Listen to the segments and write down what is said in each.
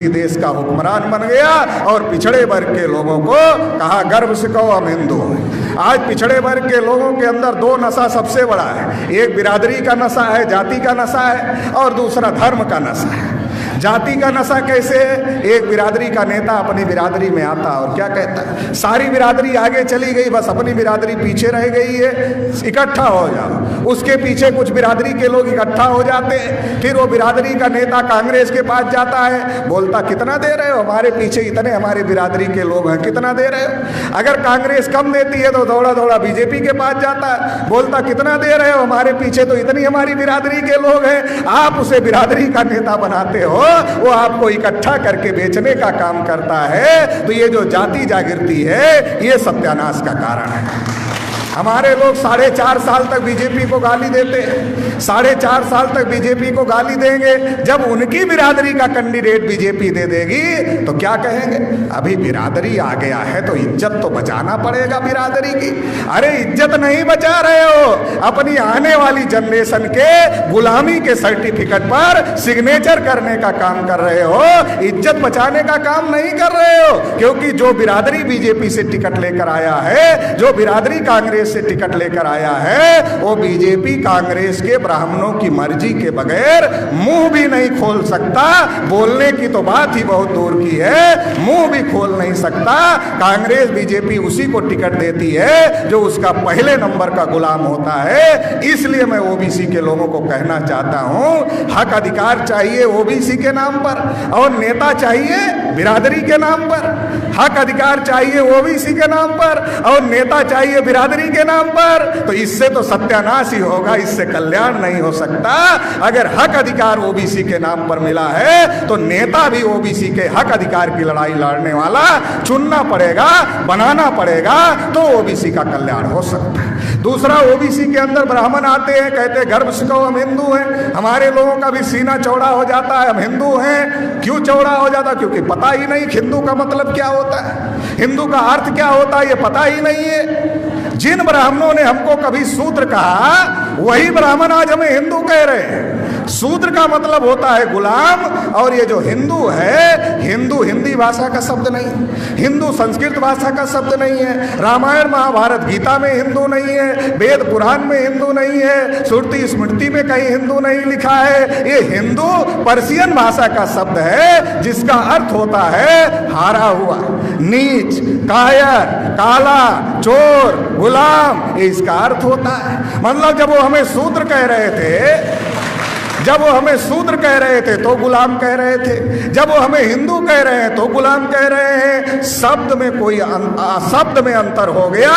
देश का हुक्मरान बन गया और पिछड़े वर्ग के लोगों को कहा गर्व से कहो हम हिंदू हैं। आज पिछड़े वर्ग के लोगों के अंदर दो नशा सबसे बड़ा है, एक बिरादरी का नशा है, जाति का नशा है, और दूसरा धर्म का नशा है। जाति का नशा कैसे है? एक बिरादरी का नेता अपनी बिरादरी में आता और क्या कहता है, सारी बिरादरी आगे चली गई, बस अपनी बिरादरी पीछे रह गई है, इकट्ठा हो जाओ। उसके पीछे कुछ बिरादरी के लोग इकट्ठा हो जाते हैं, फिर वो बिरादरी का नेता कांग्रेस के पास जाता है, बोलता कितना दे रहे हो, हमारे पीछे इतने हमारी बिरादरी के लोग हैं, कितना दे रहे हो। अगर कांग्रेस कम देती है तो दौड़ा दौड़ा बीजेपी के पास जाता है, बोलता कितना दे रहे हो, हमारे पीछे तो इतनी हमारी बिरादरी के लोग हैं। आप उसे बिरादरी का नेता बनाते हो, वो आपको इकट्ठा करके बेचने का काम करता है। तो ये जो जाति जागृति है, ये सत्यानाश का कारण है। हमारे लोग 4.5 साल तक बीजेपी को गाली देते हैं, 4.5 साल तक बीजेपी को गाली देंगे। जब उनकी बिरादरी का कैंडिडेट बीजेपी दे देगी तो क्या कहेंगे, अभी बिरादरी आ गया है तो इज्जत तो बचाना पड़ेगा बिरादरी की। अरे इज्जत नहीं बचा रहे हो, अपनी आने वाली जनरेशन के गुलामी के सर्टिफिकेट पर सिग्नेचर करने का काम कर रहे हो, इज्जत बचाने का काम नहीं कर रहे हो। क्योंकि जो बिरादरी बीजेपी से टिकट लेकर आया है, जो बिरादरी कांग्रेस से टिकट लेकर आया है, वो बीजेपी कांग्रेस के ब्राह्मणों की मर्जी के बगैर मुंह भी नहीं खोल सकता। बोलने की तो बात ही बहुत दूर की है, मुंह भी खोल नहीं सकता। कांग्रेस बीजेपी उसी को टिकट देती है जो उसका पहले नंबर का गुलाम होता है। इसलिए मैं ओबीसी के लोगों को कहना चाहता हूं, हक अधिकार चाहिए ओबीसी के नाम पर, और नेता चाहिए बिरादरी के नाम पर। हक अधिकार चाहिए ओबीसी के नाम पर और नेता चाहिए बिरादरी के नाम पर। तो इससे तो सत्यानाश ही होगा, इससे कल्याण नहीं हो सकता। अगर हक अधिकार ओबीसी के नाम पर मिला है तो नेता भी ओबीसी के हक अधिकार की लड़ाई लड़ने वाला चुनना पड़ेगा, बनाना पड़ेगा, तो ओबीसी का कल्याण हो सकता है। दूसरा, ओबीसी के अंदर ब्राह्मण आते हैं, कहते हैं गर्व से कहो हम हिंदू हैं। हमारे लोगों का भी सीना चौड़ा हो जाता है, हम हिंदू हैं। क्यों चौड़ा हो जाता? क्योंकि पता ही नहीं हिंदू का मतलब क्या होता है, हिंदू का अर्थ क्या होता है, ये पता ही नहीं है। जिन ब्राह्मणों ने हमको कभी शूद्र कहा, वही ब्राह्मण आज हमें हिंदू कह रहे हैं। शूद्र का मतलब होता है गुलाम, और ये जो हिंदू है, हिंदू हिंदी भाषा का शब्द नहीं, हिंदू संस्कृत भाषा का शब्द नहीं है, रामायण महाभारत गीता में हिंदू नहीं है, वेद पुराण में हिंदू नहीं है, श्रुति स्मृति में कहीं हिंदू नहीं लिखा है। ये हिंदू पर्शियन भाषा का शब्द है, जिसका अर्थ होता है हारा हुआ, नीच, कायर, काला, चोर, गुलाम, ये इसका अर्थ होता है। मतलब जब वो हमें शूद्र कह रहे थे, जब वो हमें शूद्र कह रहे थे तो गुलाम कह रहे थे, जब वो हमें हिंदू कह रहे हैं तो गुलाम कह रहे हैं। शब्द में कोई शब्द में अंतर हो गया,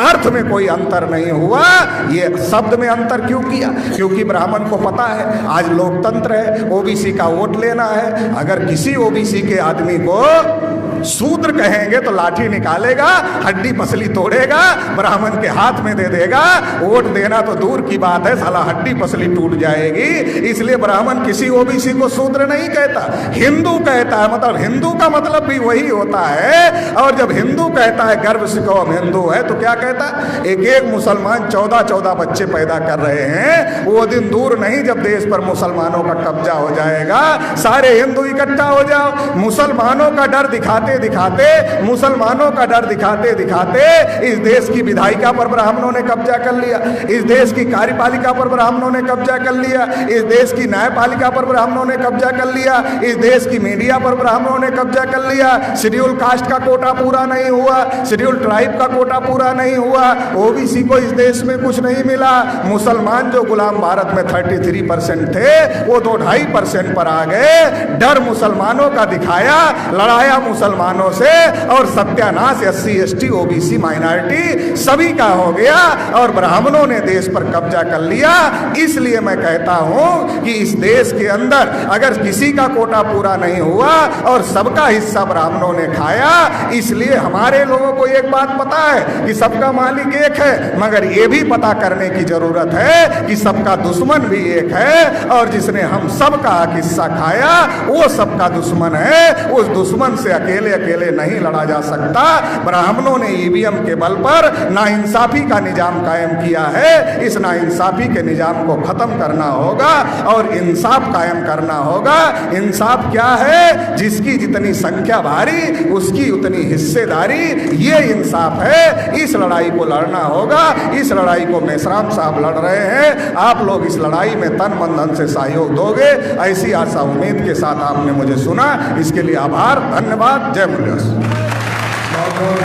अर्थ में कोई अंतर नहीं हुआ। ये शब्द में अंतर क्यों किया? क्योंकि ब्राह्मण को पता है आज लोकतंत्र है, ओबीसी का वोट लेना है। अगर किसी ओबीसी के आदमी को शूद्र कहेंगे तो लाठी निकालेगा, हड्डी पसली तोड़ेगा, ब्राह्मण के हाथ में दे देगा। वोट देना तो दूर की बात है, साला हड्डी पसली टूट जाएगी। इसलिए ब्राह्मण किसी ओबीसी को शूद्र नहीं कहता, हिंदू कहता है। मतलब हिंदू का मतलब भी वही होता है। और जब हिंदू कहता है गर्व से कहो हम हिंदू है, तो क्या कहता है, एक एक मुसलमान 14-14 बच्चे पैदा कर रहे हैं। वो दिन दूर नहीं जब देश पर मुसलमानों का कब्जा हो जाएगा, सारे हिंदू इकट्ठा हो जाओ। मुसलमानों का डर दिखाते दिखाते, मुसलमानों का डर दिखाते दिखाते इस देश की विधायिका पर ब्राह्मणों ने कब्जा कर लिया, इस देश की कार्यपालिका पर ब्राह्मणों ने कब्जा कर लिया, इस देश की न्यायपालिका पर ब्राह्मणों ने कब्जा कर लिया, इस देश की मीडिया पर ब्राह्मणों ने कब्जा कर लिया। शेड्यूल कास्ट का कोटा पूरा नहीं हुआ, शेड्यूल ट्राइब का कोटा पूरा नहीं हुआ, ओबीसी को इस देश में कुछ नहीं मिला। मुसलमान जो गुलाम भारत में 33% थे, वो 2-2.5% पर आ गए। डर मुसलमानों का दिखाया, लड़ाया मुसलमानों से, और सत्यानाश SC ST OBC माइनॉरिटी सभी का हो गया, और ब्राह्मणों ने देश पर कब्जा कर लिया। इसलिए मैं कहता हूं कि इस देश के अंदर अगर किसी का कोटा पूरा नहीं हुआ और सबका हिस्सा ब्राह्मणों ने खाया, इसलिए हमारे लोगों को एक बात पता है कि सबका मालिक एक है, मगर ये भी पता करने की जरूरत है कि सबका दुश्मन भी एक है, और जिसने हम सबका हिस्सा खाया वो सबका दुश्मन है। उस दुश्मन से अकेले अकेले नहीं लड़ा जा सकता। ब्राह्मणों ने ईवीएम के बल पर नाइंसाफी का निजाम कायम किया है, इस नाइंसाफी के निजाम को खत्म करना होगा। और इंसाफ कायम करना होगा। इंसाफ क्या है? जिसकी जितनी संख्या भारी उसकी उतनी हिस्सेदारी, ये इंसाफ है। इस लड़ाई को लड़ना होगा। इस लड़ाई को मेश्राम साहब लड़ रहे हैं। आप लोग इस लड़ाई में तन मन धन से सहयोग दोगे, ऐसी आशा उम्मीद के साथ आपने मुझे सुना, इसके लिए आभार, धन्यवाद। जय मुल्य।